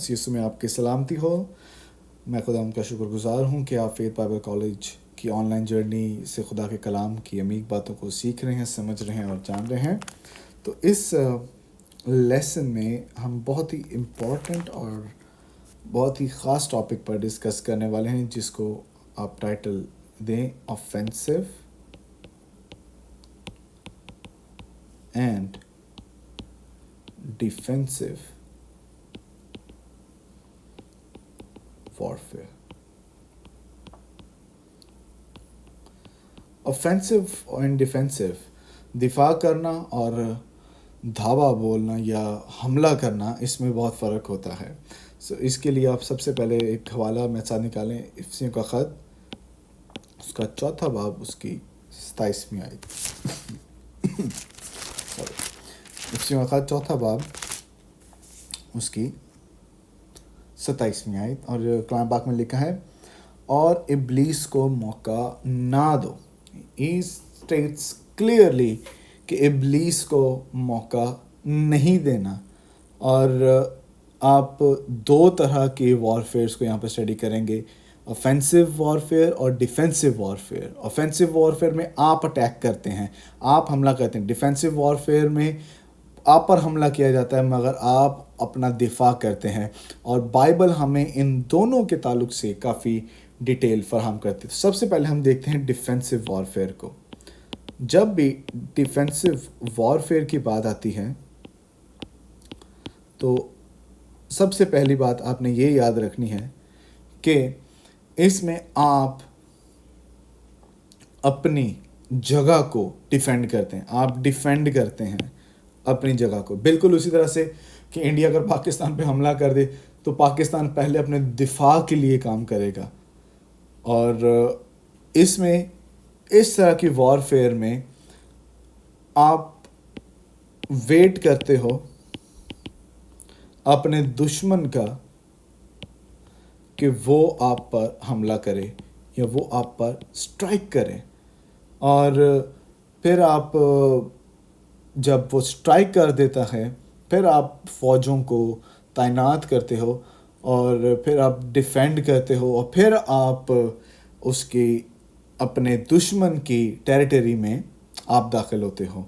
یسوع میں آپ کی سلامتی ہو. میں خدا ان کا شکر گزار ہوں کہ آپ فیتھ بائبل کالج کی آن لائن جرنی سے خدا کے کلام کی عمیق باتوں کو سیکھ رہے ہیں, سمجھ رہے ہیں اور جان رہے ہیں. تو اس لیسن میں ہم بہت ہی امپورٹنٹ اور بہت ہی خاص ٹاپک پر ڈسکس کرنے والے ہیں, جس کو آپ ٹائٹل دیں آفینسو and defensive warfare. آفینسو and defensive, دفاع کرنا اور دھاوا بولنا یا حملہ کرنا, اس میں بہت فرق ہوتا ہے. اس کے لیے آپ سب سے پہلے ایک حوالہ میرے ساتھ نکالیں, افسیوں کا خط, اس کا 4 باب, اس کی 27ویں آیت. افسیوں کا خط 4 باب, اس کی 27ویں آیت. اور کلام پاک میں لکھا ہے, اور ابلیس کو موقع نہ دو. He states clearly کہ ابلیس کو موقع نہیں دینا. اور آپ 2 طرح کے وارفیئرس کو یہاں پہ اسٹڈی کریں گے, اوفینسو وارفیئر اور ڈیفینسو وارفیئر. اوفینسو وارفیئر میں آپ اٹیک کرتے ہیں, آپ حملہ کرتے ہیں. ڈیفینسو وارفیئر میں آپ پر حملہ کیا جاتا ہے مگر آپ اپنا دفاع کرتے ہیں. اور بائبل ہمیں ان دونوں کے تعلق سے کافی ڈیٹیل فراہم کرتی ہے. سب سے پہلے ہم دیکھتے ہیں ڈیفینسو وارفیئر کو. جب بھی ڈیفینسو وارفیئر کی بات آتی ہے تو سب سے پہلی بات آپ نے یہ یاد رکھنی ہے کہ اس میں آپ اپنی جگہ کو ڈیفینڈ کرتے ہیں. آپ ڈیفینڈ کرتے ہیں اپنی جگہ کو, بالکل اسی طرح سے کہ انڈیا اگر پاکستان پہ حملہ کر دے تو پاکستان پہلے اپنے دفاع کے لیے کام کرے گا. اور اس میں اس طرح کی وارفیئر میں آپ ویٹ کرتے ہو اپنے دشمن کا کہ وہ آپ پر حملہ کرے یا وہ آپ پر سٹرائک کرے. اور پھر آپ جب وہ سٹرائک کر دیتا ہے پھر آپ فوجوں کو تعینات کرتے ہو اور پھر آپ ڈیفینڈ کرتے ہو, اور پھر آپ اس کی اپنے دشمن کی ٹیریٹری میں آپ داخل ہوتے ہو.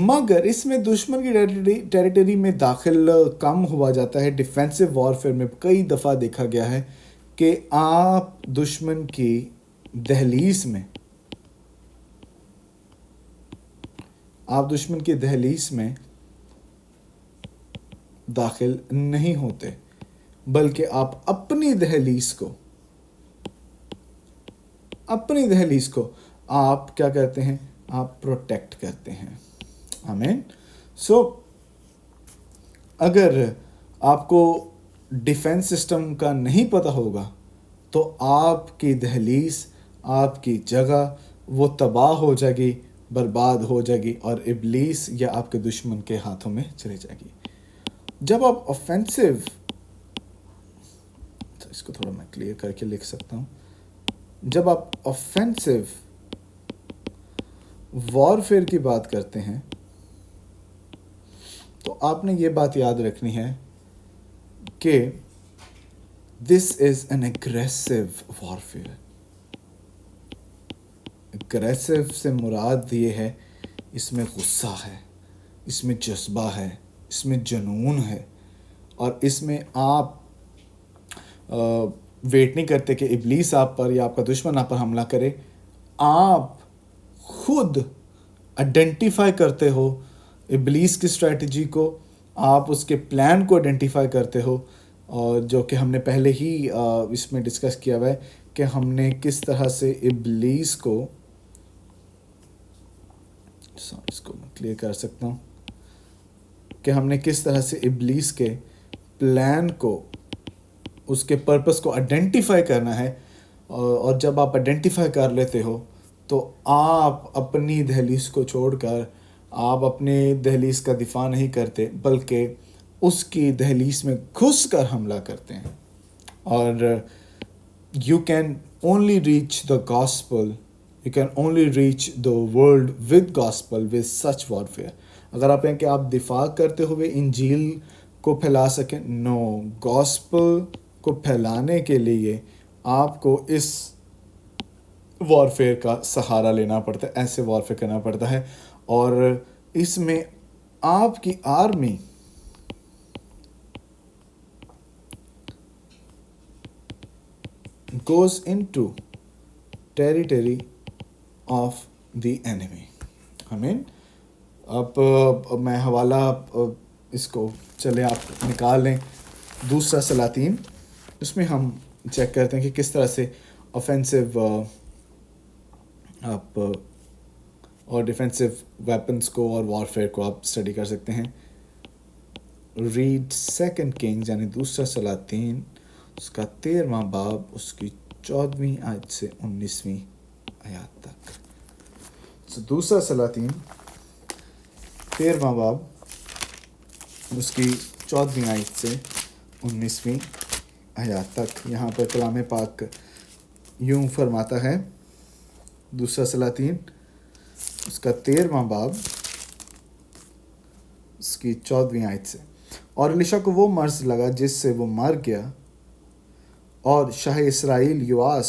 مگر اس میں دشمن کی ٹیریٹری میں داخل کم ہوا جاتا ہے. ڈیفینسو وارفیئر میں کئی دفعہ دیکھا گیا ہے کہ آپ دشمن کی دہلیز میں داخل نہیں ہوتے, بلکہ آپ اپنی دہلیز کو آپ کیا کرتے ہیں, آپ پروٹیکٹ کرتے ہیں. آمین. اگر آپ کو ڈیفینس سسٹم کا نہیں پتہ ہوگا تو آپ کی دہلیز, آپ کی جگہ وہ تباہ ہو جائے گی, برباد ہو جائے گی, اور ابلیس یا آپ کے دشمن کے ہاتھوں میں چلی جائے گی. جب آپ اوفینسو, اس کو تھوڑا میں کلیئر کر کے لکھ سکتا ہوں, جب آپ اوفینسو وارفیئر کی بات کرتے ہیں تو آپ نے یہ بات یاد رکھنی ہے کہ this is an aggressive warfare. Aggressive سے مراد یہ ہے, اس میں غصہ ہے, اس میں جذبہ ہے, اس میں جنون ہے, اور اس میں آپ ویٹ نہیں کرتے کہ ابلیس آپ پر یا آپ کا دشمن آپ پر حملہ کرے. آپ خود آئیڈینٹیفائی کرتے ہو ابلیس کی اسٹریٹجی کو, آپ اس کے پلان کو آئیڈینٹیفائی کرتے ہو, اور جو کہ ہم نے پہلے ہی اس میں ڈسکس کیا ہوا ہے کہ ہم نے کس طرح سے ابلیس کو, اس کو میں کلیئر کر سکتا ہوں, کہ ہم نے کس طرح سے ابلیس کے پلان کو, اس کے پرپس کو آئیڈینٹیفائی کرنا ہے. اور جب آپ آئیڈینٹیفائی کر لیتے ہو تو آپ اپنی دہلیز کو چھوڑ کر آپ اپنے دہلیز کا دفاع نہیں کرتے, بلکہ اس کی دہلیز میں گھس کر حملہ کرتے ہیں. اور you can only reach the gospel, you can only reach the world with gospel with such warfare. اگر آپ کہیں کہ آپ دفاع کرتے ہوئے انجیل کو پھیلا سکیں. نو, گاسپل کو پھیلانے کے لیے آپ کو اس وارفیئر کا سہارا لینا پڑتا ہے, ایسے وارفیئر کرنا پڑتا ہے. اور اس میں آپ کی army goes into territory of the enemy. آمین. اب میں حوالہ اس کو چلے آپ نکال لیں, دوسرا سلاطین. اس میں ہم چیک کرتے ہیں کہ کس طرح سے آفینسو آپ اور ڈیفینسو ویپنس کو اور وارفیئر کو آپ اسٹڈی کر سکتے ہیں. ریڈ سیکنڈ کنگز یعنی دوسرا سلاطین اس کا 13واں باب اس کی 14ویں آیت سے 19ویں آیات تک. دوسرا سلاطین 13واں باب اس کی 14ویں آیت سے 19ویں آیات تک. یہاں پر کلام پاک یوں فرماتا ہے, دوسرا سلاطین اس کا 13واں باب اس کی 14ویں آیت سے. اور الیشا کو وہ مرض لگا جس سے وہ مر گیا, اور شاہ اسرائیل یواس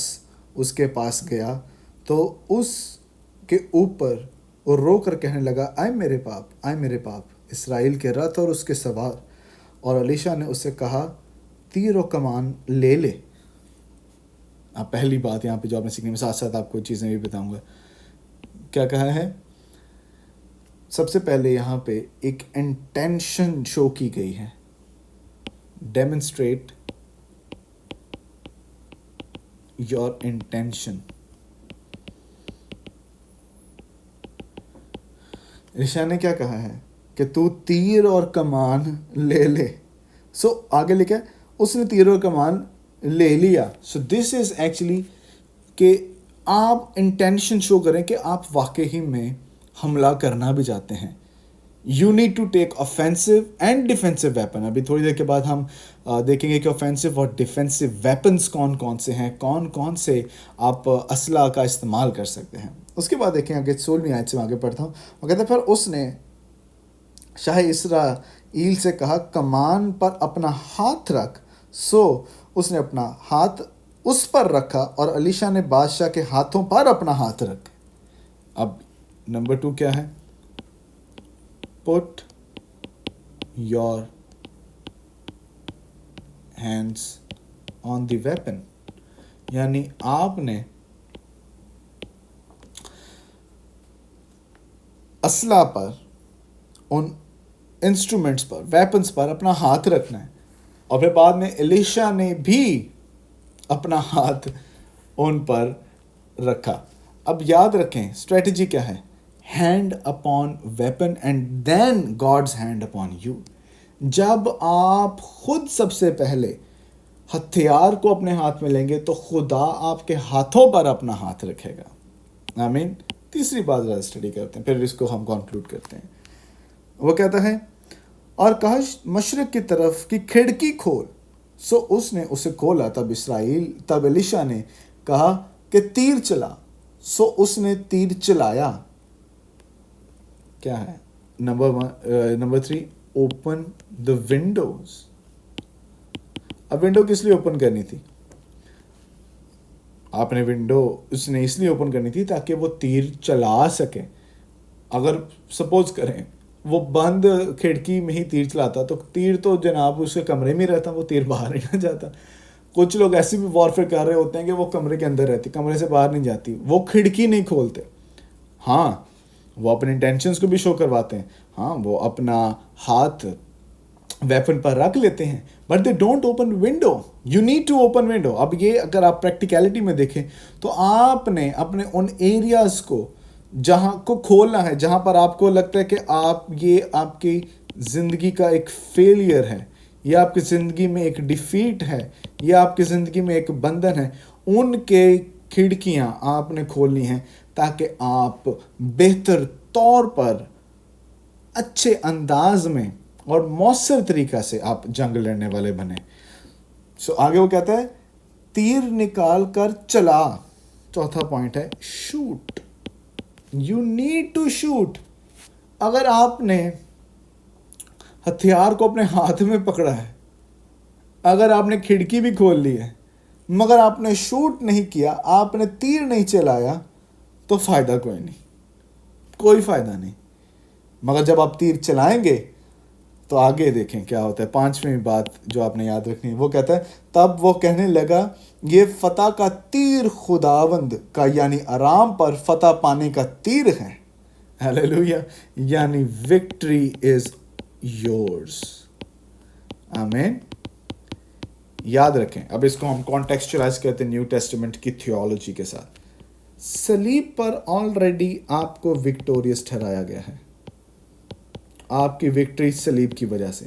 اس کے پاس گیا تو اس کے اوپر وہ رو کر کہنے لگا, آئے میرے باپ, آئے میرے باپ, اسرائیل کے رتھ اور اس کے سوار. اور الیشا نے اسے کہا, تیر و کمان لے لے. اب پہلی بات یہاں پہ جو آپ نے سیکھنے میں, ساتھ ساتھ آپ کو چیزیں بھی بتاؤں گا. کیا کہا ہے؟ سب سے پہلے یہاں پہ ایک انٹینشن شو کی گئی ہے, ڈیمونسٹریٹ یور انٹینشن. الیشا نے کیا کہا ہے کہ تو تیر اور کمان لے لے. سو آگے لکھا ہے اس نے تیر اور کمان لے لیا. سو دس از ایکچولی کہ آپ انٹینشن شو کریں کہ آپ واقعی میں حملہ کرنا بھی چاہتے ہیں. You need to take offensive and defensive weapon. ابھی تھوڑی دیر کے بعد ہم دیکھیں گے کہ offensive اور ڈیفینسو ویپنس کون کون سے ہیں, کون کون سے آپ اسلحہ کا استعمال کر سکتے ہیں. اس کے بعد دیکھیں آگے 16ویں آیت سے آگے پڑھتا ہوں. وہ کہتا ہے, پھر اس نے شاہ اسرائیل سے کہا, کمان پر اپنا ہاتھ رکھ. سو اس نے اپنا ہاتھ اس پر رکھا اور الیشا نے بادشاہ کے ہاتھوں پر اپنا ہاتھ رکھا. اب نمبر 2 کیا ہے؟ put your hands on the weapon. یعنی آپ نے اسلحہ پر, ان انسٹرومنٹس پر, ویپنس پر اپنا ہاتھ رکھنا ہے. اور پھر بعد میں الیشا نے بھی اپنا ہاتھ ان پر رکھا. اب یاد رکھیں اسٹریٹجی کیا ہے, hand upon weapon and then God's hand upon you. جب آپ خود سب سے پہلے ہتھیار کو اپنے ہاتھ میں لیں گے تو خدا آپ کے ہاتھوں پر اپنا ہاتھ رکھے گا. آمین. تیسری بات ذرا اسٹڈی کرتے ہیں, پھر اس کو ہم کنکلوڈ کرتے ہیں. وہ کہتا ہے, اور کہا مشرق کی طرف کی کھڑکی کھول. سو اس نے اسے کھولا. تب الیشا نے کہا کہ تیر چلا. سو اس نے تیر چلایا. کیا ہے؟ Number 3 open the Windows. اب ونڈو کس لیے اوپن کرنی تھی؟ آپ نے ونڈو اس نے اس لیے اوپن کرنی تھی تاکہ وہ تیر چلا سکے. اگر سپوز کریں وہ بند کھڑکی میں ہی تیر چلاتا تو تیر تو جناب اس کے کمرے میں ہی رہتا, وہ تیر باہر ہی نہ جاتا. کچھ لوگ ایسے بھی وارفیئر کر رہے ہوتے ہیں کہ وہ کمرے کے اندر رہتی, کمرے سے باہر نہیں جاتی, وہ کھڑکی نہیں کھولتے. ہاں وہ اپنے انٹینشنز کو بھی شو کرواتے ہیں, ہاں وہ اپنا ہاتھ ویپن پر رکھ لیتے ہیں, but they don't open window. You need to open window. اب یہ اگر آپ پریکٹیکلٹی میں دیکھیں تو آپ نے اپنے ان ایریاز کو جہاں کو کھولنا ہے جہاں پر آپ کو لگتا ہے کہ یہ آپ کی زندگی کا ایک فیلئر ہے, یا آپ کی زندگی میں ایک ڈیفیٹ ہے, یا آپ کی زندگی میں ایک بندھن ہے. ان کے کھڑکیاں آپ نے کھولنی ہیں تاکہ آپ بہتر طور پر اچھے انداز میں اور مؤثر طریقہ سے آپ جنگ لڑنے والے بنیں. سو آگے وہ کہتا ہے تیر نکال کر چلا. چوتھا پوائنٹ ہے shoot. You need to shoot. اگر آپ نے ہتھیار کو اپنے ہاتھ میں پکڑا ہے. اگر آپ نے کھڑکی بھی کھول لی ہے مگر آپ نے شوٹ نہیں کیا, آپ نے تیر نہیں چلایا, تو فائدہ کوئی نہیں, کوئی فائدہ نہیں. مگر جب آپ تیر چلائیں گے تو آگے دیکھیں کیا ہوتا ہے. 5ویں بات جو آپ نے یاد رکھنی ہے وہ کہتا ہے, تب وہ کہنے لگا یہ فتح کا تیر خداوند کا یعنی آرام پر فتح پانے کا تیر ہے. ہیلیلویا. یعنی وکٹری از یورز. آمین. یاد رکھیں, اب اس کو ہم کانٹیکسچرائز کرتے ہیں نیو ٹیسٹمنٹ کی تھیولوجی کے ساتھ. صلیب پر آلریڈی آپ کو وکٹوریس ٹھہرایا گیا ہے. آپ کی وکٹری صلیب کی وجہ سے.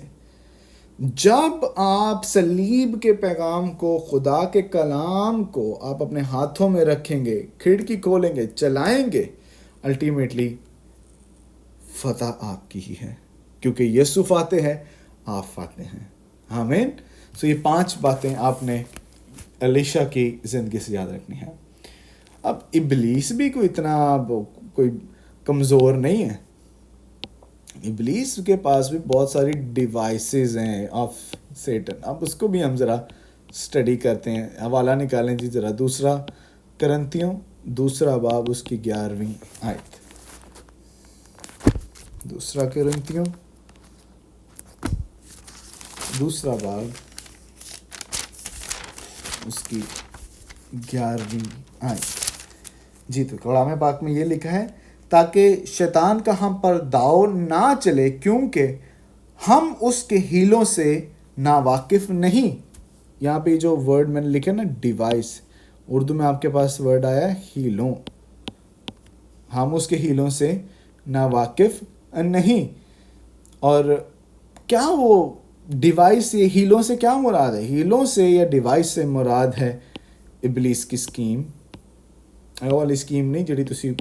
جب آپ صلیب کے پیغام کو, خدا کے کلام کو آپ اپنے ہاتھوں میں رکھیں گے, کھڑکی کھولیں گے, چلائیں گے, الٹیمیٹلی فتح آپ کی ہی ہے, کیونکہ یسوع فاتح ہے, آپ فاتح ہیں. آمین. سو یہ 5 باتیں آپ نے الیشا کی زندگی سے یاد رکھنی ہے. اب ابلیس بھی کوئی اتنا کوئی کمزور نہیں ہے. ابلیس کے پاس بھی بہت ساری ڈیوائسز ہیں آف سیٹن. اب اس کو بھی ہم ذرا اسٹڈی کرتے ہیں. حوالہ نکالیں جی ذرا, 2 کرنتھیوں 2 باب اس کی 11ویں آیت. 2 کرنتھیوں 2 باب اس کی 11ویں آیت. جی تو کلام پاک میں یہ لکھا ہے, تاکہ شیطان کا ہم پر داؤ نہ چلے, کیونکہ ہم اس کے ہیلوں سے ناواقف نہیں. یہاں پہ جو ورڈ میں نے لکھا نا ڈیوائس, اردو میں آپ کے پاس ورڈ آیا ہیلوں. ہم اس کے ہیلوں سے ناواقف نہیں. اور کیا وہ ڈیوائس, یہ ہیلوں سے کیا مراد ہے؟ ہیلوں سے یا ڈیوائس سے مراد ہے ابلیس کی اسکیم. وہ والی اسکیم نہیں جڑی تسی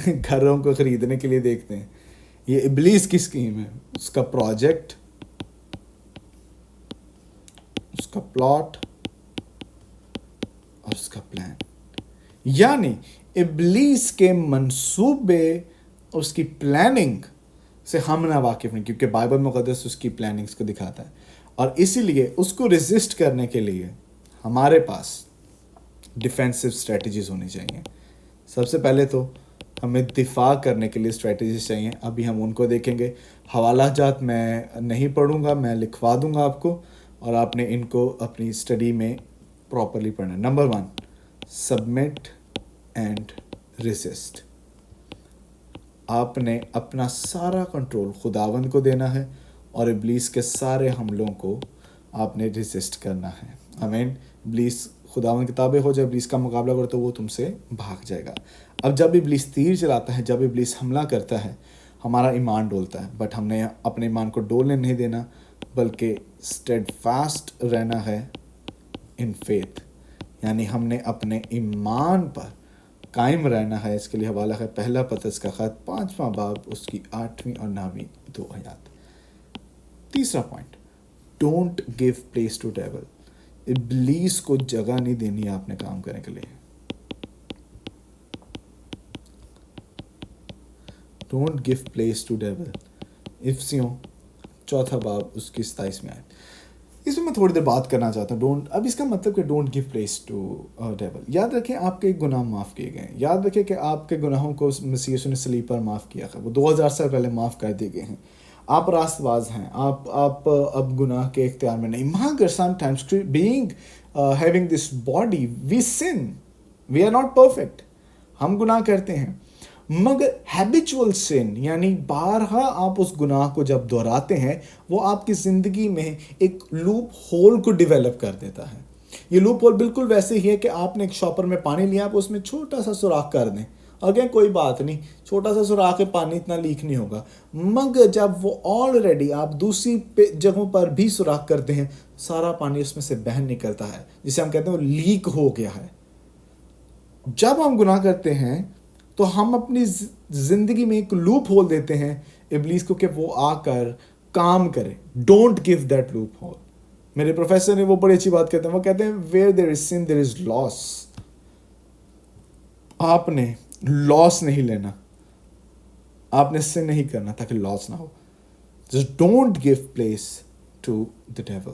گھروں کو خریدنے کے لیے دیکھتے ہیں. یہ ابلیس کی اسکیم ہے, اس کا پروجیکٹ, اس کا پلاٹ اور اس کا پلان. یعنی ابلیس کے منصوبے, اس کی پلاننگ سے ہم نہ واقف نہیں, کیونکہ بائبل مقدس اس کی پلاننگز کو دکھاتا ہے. اور اسی لیے اس کو ریزسٹ کرنے کے لیے ہمارے پاس ڈیفینسو اسٹریٹجیز ہونی چاہیے. سب سے پہلے تو ہمیں دفاع کرنے کے لیے اسٹریٹجیز چاہیے. ابھی ہم ان کو دیکھیں گے. حوالہ جات میں نہیں پڑھوں گا, میں لکھوا دوں گا آپ کو, اور آپ نے ان کو اپنی اسٹڈی میں پراپرلی پڑھنا ہے. Number 1, submit and resist. آپ نے اپنا سارا کنٹرول خداوند کو دینا ہے, اور ابلیس کے سارے حملوں کو آپ نے ریزسٹ کرنا ہے. آمین. ابلیس خداوند کے تابع ہو جائے, ابلیس کا مقابلہ کرے تو وہ تم سے بھاگ جائے گا. اب جب ابلیس تیر چلاتا ہے, جب ابلیس حملہ کرتا ہے, ہمارا ایمان ڈولتا ہے. بٹ ہم نے اپنے ایمان کو ڈولنے نہیں دینا, بلکہ اسٹیڈ فاسٹ رہنا ہے ان فیتھ. یعنی ہم نے اپنے ایمان پر قائم رہنا ہے. اس کے لیے حوالہ ہے پہلا پترس کا خط 5واں باب اس کی 8ویں اور 9ویں 2 آیات. تیسرا point, don't give place to devil. ابلیس کو جگہ نہیں دینی آپ نے کام کرنے کے لیے. Don't give place to devil. افسیوں 4 باب اس کی 27ویں آیت. اس میں میں تھوڑی دیر بات کرنا چاہتا ہوں. ڈونٹ, اب اس کا مطلب کہ don't give place to devil. یاد رکھیں آپ کے گناہ معاف کیے گئے ہیں. یاد رکھیں کہ آپ کے گناہوں کو مسیح یسوع نے صلیب پر معاف کیا ہے. وہ 2000 سال پہلے معاف کر دیے گئے ہیں. آپ راست باز ہیں. آپ اب گناہ کے اختیار میں نہیں. مگر sometimes being having this body we sin, we are not perfect. ہم گناہ کرتے ہیں, مگر ہیبیچول سن یعنی بارہا آپ اس گناہ کو جب دہراتے ہیں, وہ آپ کی زندگی میں ایک لوپ ہول کو ڈیولپ کر دیتا ہے. یہ لوپ ہول بالکل ویسے ہی ہے کہ آپ نے ایک شاپر میں پانی لیا, آپ اس میں چھوٹا سا سوراخ کر دیں, اگین کوئی بات نہیں, چھوٹا سا سوراخ ہے, پانی اتنا لیک نہیں ہوگا. مگر جب وہ آلریڈی آپ دوسری جگہوں پر بھی سوراخ کرتے ہیں, سارا پانی اس میں سے بہن نکلتا ہے, جسے ہم کہتے ہیں وہ لیک ہو گیا ہے. جب ہم گناہ کرتے ہیں تو ہم اپنی زندگی میں ایک لوپ ہول دیتے ہیں ابلیس کو کہ وہ آ کر کام کرے. Don't give that loop whole. میرے پروفیسر نے وہ بڑی اچھی بات کہتے ہیں, وہ کہتے ہیں ویئر دیر از سن دیر از لاس. آپ نے لاس نہیں لینا, آپ نے سن نہیں کرنا تاکہ لاس نہ ہو. Just don't give place to the devil.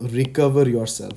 recover yourself.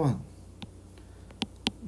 1,